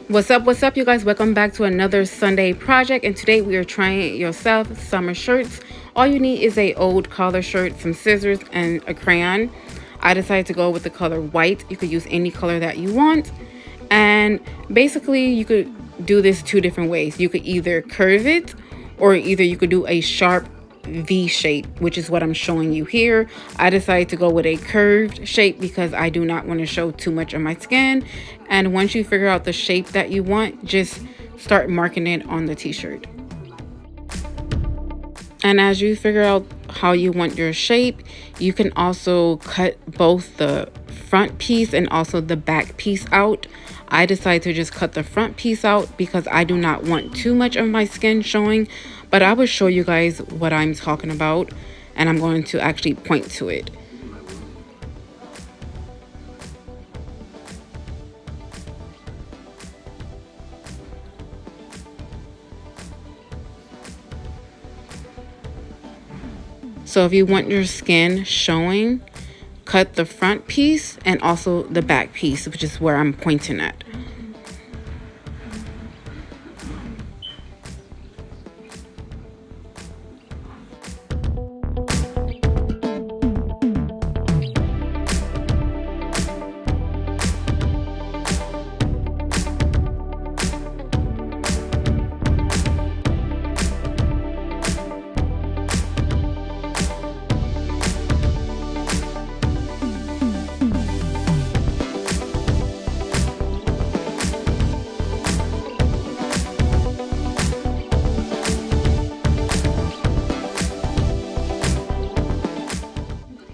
What's up, you guys? Welcome back to another Sunday project, and today we are trying it yourself summer shirts. All you need is a old collar shirt, some scissors, and a crayon. I decided to go with the color white. You could use any color that you want, and basically you could do this two different ways. You could either curve it, or either you could do a sharp V shape, which is what I'm showing you here. I decided to go with a curved shape because I do not want to show too much of my skin. And once you figure out the shape that you want, just start marking it on the t-shirt. And as you figure out how you want your shape, you can also cut both the front piece and also the back piece out. I decided to just cut the front piece out because I do not want too much of my skin showing, but I will show you guys what I'm talking about, and I'm going to actually point to it. So if you want your skin showing, cut the front piece and also the back piece, which is where I'm pointing at.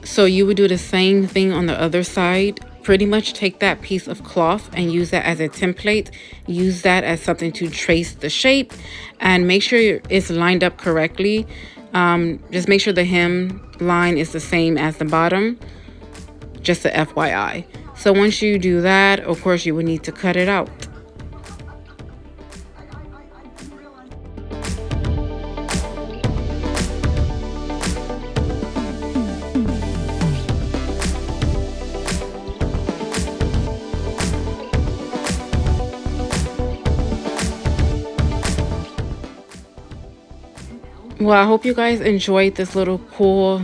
So you would do the same thing on the other side. Pretty much take that piece of cloth and use that as a template. Use that as something to trace the shape, and make sure it's lined up correctly. Just make sure the hem line is the same as the bottom, just a FYI. So once you do that, of course, you would need to cut it out. Well, I hope you guys enjoyed this little cool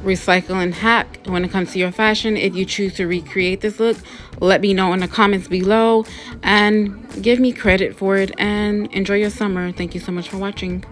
recycling hack when it comes to your fashion. If you choose to recreate this look, let me know in the comments below and give me credit for it, and enjoy your summer. Thank you so much for watching.